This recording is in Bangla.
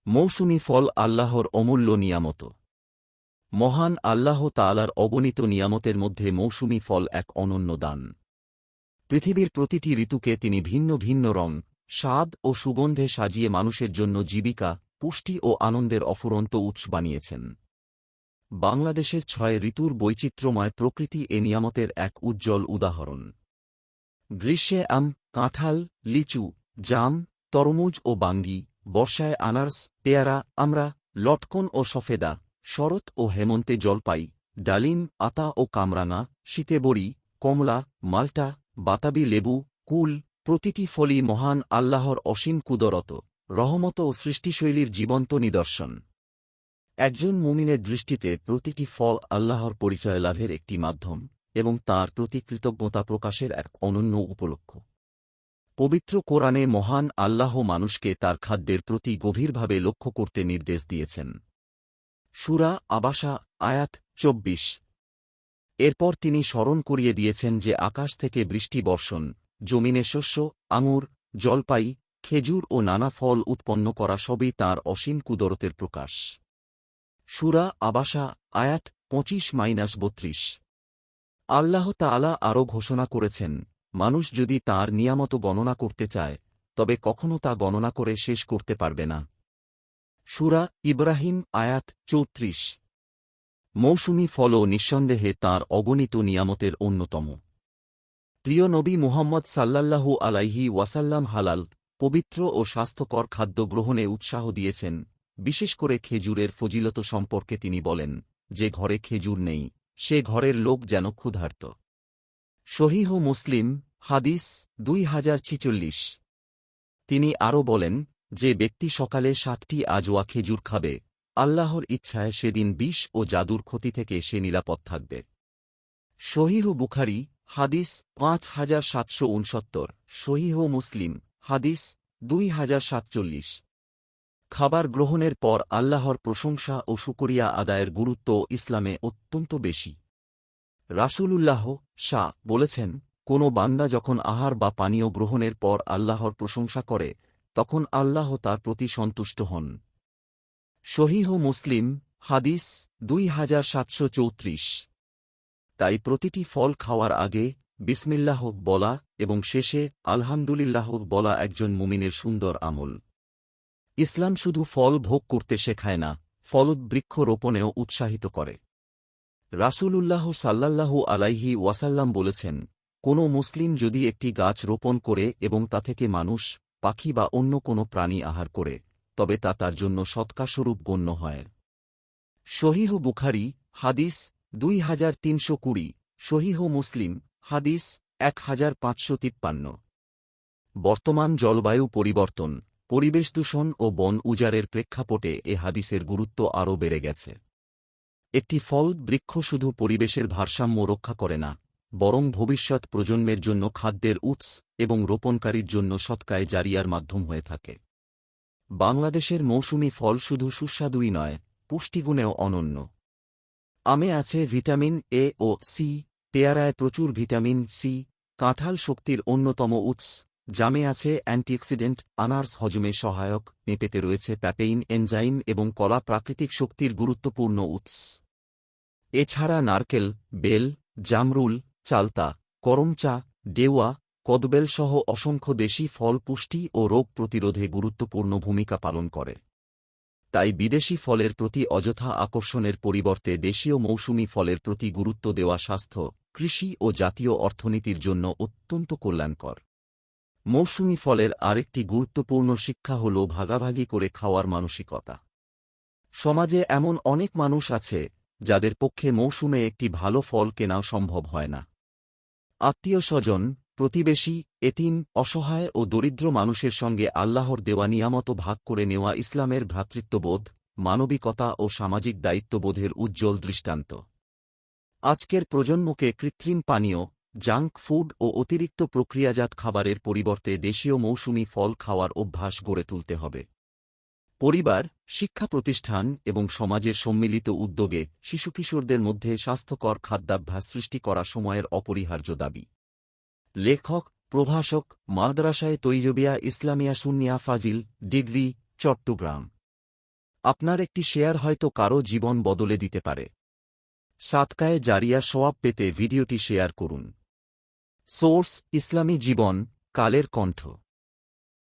মৌসুমি ফল আল্লাহর অমূল্য নিয়ামত। মহান আল্লাহ তাআলার অগণিত নিয়ামতের মধ্যে মৌসুমি ফল এক অনন্য দান। পৃথিবীর প্রতিটি ঋতুকে তিনি ভিন্ন ভিন্ন রং, স্বাদ ও সুগন্ধে সাজিয়ে মানুষের জন্য জীবিকা, পুষ্টি ও আনন্দের অফুরন্ত উৎস বানিয়েছেন। বাংলাদেশের ৬ ঋতুর বৈচিত্র্যময় প্রকৃতি এ নিয়ামতের এক উজ্জ্বল উদাহরণ। গ্রীষ্মে আম, কাঁঠাল, লিচু, জাম, তরমুজ ও বাঙ্গি, বর্ষায় আনারস, পেয়ারা, আমড়া, লটকন ও সফেদা, শরৎ ও হেমন্তে জলপাই, ডালিম, আতা ও কামরাঙা, শীতে বড়ি, কমলা, মাল্টা, বাতাবি লেবু, কুল। প্রতিটি ফলই মহান আল্লাহর অসীম কুদরত, রহমত ও সৃষ্টিশৈলীর জীবন্ত নিদর্শন। একজন মুমিনের দৃষ্টিতে প্রতিটি ফল আল্লাহর পরিচয় লাভের একটি মাধ্যম এবং তাঁর প্রতি কৃতজ্ঞতা প্রকাশের এক অনন্য উপলক্ষ। পবিত্র কোরআনে মহান আল্লাহ মানুষকে তার খাদ্যের প্রতি গভীরভাবে লক্ষ্য করতে নির্দেশ দিয়েছেন। সূরা আবাসা আয়াত ২৪। এরপর তিনি স্মরণ করিয়ে দিয়েছেন যে আকাশ থেকে বৃষ্টি বর্ষণ, জমিনে শস্য, আঙুর, জলপাই, খেজুর ও নানা ফল উৎপন্ন করা সবই তাঁর অসীম কুদরতের প্রকাশ। সূরা আবাসা আয়াত ২৫-৩২। আল্লাহ তাআলা আরও ঘোষণা করেছেন, মানুষ যদি তাঁর নিয়ামত গণনা করতে চায় তবে কখনও তা গণনা করে শেষ করতে পারবে না। সূরা ইব্রাহিম আয়াত ৩৪। মৌসুমি ফলও নিঃসন্দেহে তাঁর অগণিত নিয়ামতের অন্যতম। প্রিয় নবী মুহাম্মদ সাল্লাল্লাহু আলাইহি ওয়াসাল্লাম হালাল, পবিত্র ও স্বাস্থ্যকর খাদ্য গ্রহণে উৎসাহ দিয়েছেন। বিশেষ করে খেজুরের ফজিলত সম্পর্কে তিনি বলেন, যে ঘরে খেজুর নেই সে ঘরের লোক যেন ক্ষুধার্ত। সহিহ মুসলিম হাদিস ২০৪৬। তিনি আরও বলেন, যে ব্যক্তি সকালে ৭টি আজওয়া খেজুর খাবে, আল্লাহর ইচ্ছায় সেদিন বিষ ও জাদুর ক্ষতি থেকে সে নিরাপদ থাকবে। সহিহ বুখারী হাদিস ৫৭৬৯। সহিহ মুসলিম হাদিস ২০৪৭। খাবার গ্রহণের পর আল্লাহর প্রশংসা ও শুকরিয়া আদায়ের গুরুত্ব ইসলামে অত্যন্ত বেশি। রাসূলুল্লাহ বলেছেন, কোনো বান্দা যখন আহার বা পানীয় গ্রহণের পর আল্লাহর প্রশংসা করে তখন আল্লাহ তার প্রতি সন্তুষ্ট হন। সহিহ মুসলিম হাদিস ২৭৩৪। তাই প্রতিটি ফল খাওয়ার আগে বিসমিল্লাহ বলা এবং শেষে আলহামদুলিল্লাহ বলা একজন মুমিনের সুন্দর আমল। ইসলাম শুধু ফল ভোগ করতে শেখায় না, ফলদ বৃক্ষ রোপণেও উৎসাহিত করে। রাসূলুল্লাহ সাল্লাল্লাহু আলাইহি ওয়াসাল্লাম বলেছেন, কোনো মুসলিম যদি একটি গাছ রোপণ করে এবং তা থেকে মানুষ, পাখি বা অন্য কোনো প্রাণী আহার করে, তবে তা তার জন্য সৎকাস্বরূপ গণ্য হয়। সহিহ বুখারী হাদিস ২৩২০। সহিহ মুসলিম হাদিস ১৫৫৩। বর্তমান জলবায়ু পরিবর্তন, পরিবেশ দূষণ ও বন উজাড়ের প্রেক্ষাপটে এ হাদিসের গুরুত্ব আরও বেড়ে গেছে। একটি ফল বৃক্ষ শুধু পরিবেশের ভারসাম্য রক্ষা করে না, বরং ভবিষ্যৎ প্রজন্মের জন্য খাদ্যের উৎস এবং রোপণকারীর জন্য সদকায়ে জারিয়ার মাধ্যম হয়ে থাকে। বাংলাদেশের মৌসুমি ফল শুধু সুস্বাদুই নয়, পুষ্টিগুণেও অনন্য। আমে আছে ভিটামিন এ ও সি, পেয়ারায় প্রচুর ভিটামিন সি, কাঁঠাল শক্তির অন্যতম উৎস, জামে আছে অ্যান্টিঅক্সিডেন্ট, আনারস হজমে সহায়ক, পেঁপেতে রয়েছে প্যাপেইন এনজাইম এবং কলা প্রাকৃতিক শক্তির গুরুত্বপূর্ণ উৎস। এছাড়া নারকেল, বেল, জামরুল, চালতা, করমচা, ডেওয়া, কদবেলসহ অসংখ্য দেশি ফল পুষ্টি ও রোগ প্রতিরোধে গুরুত্বপূর্ণ ভূমিকা পালন করে। তাই বিদেশি ফলের প্রতি অযথা আকর্ষণের পরিবর্তে দেশীয় মৌসুমি ফলের প্রতি গুরুত্ব দেওয়া স্বাস্থ্য, কৃষি ও জাতীয় অর্থনীতির জন্য অত্যন্ত কল্যাণকর। মৌসুমি ফলের আরেকটি গুরুত্বপূর্ণ শিক্ষা হল ভাগাভাগি করে খাওয়ার মানসিকতা। সমাজে এমন অনেক মানুষ আছে যাদের পক্ষে মৌসুমে একটি ভালো ফল কেনাও সম্ভব হয় না। আত্মীয়-স্বজন, প্রতিবেশী, এতিম, অসহায় ও দরিদ্র মানুষের সঙ্গে আল্লাহর দেওয়া নিয়ামত ভাগ করে নেওয়া ইসলামের ভ্রাতৃত্ববোধ, মানবিকতা ও সামাজিক দায়িত্ববোধের উজ্জ্বল দৃষ্টান্ত। আজকের প্রজন্মকে কৃত্রিম পানীয়, জাঙ্ক ফুড ও অতিরিক্ত প্রক্রিয়াজাত খাবারের পরিবর্তে দেশীয় মৌসুমি ফল খাওয়ার অভ্যাস গড়ে তুলতে হবে। পরিবার, শিক্ষা প্রতিষ্ঠান এবং সমাজের সম্মিলিত উদ্যোগে শিশুকিশোরদের মধ্যে স্বাস্থ্যকর খাদ্যাভ্যাস সৃষ্টি করা সময়ের অপরিহার্য দাবি। লেখক, প্রভাষক, মাদ্রাসায়ে তৈয়বিয়া ইসলামিয়া সুন্নিয়া ফাজিল, ডিগ্রি, চট্টগ্রাম। আপনার একটি শেয়ার হয়তো কারো জীবন বদলে দিতে পারে। সাদকায়ে জারিয়া সওয়াব পেতে ভিডিওটি শেয়ার করুন। সোর্স: ইসলামী জীবন, কালের কণ্ঠ।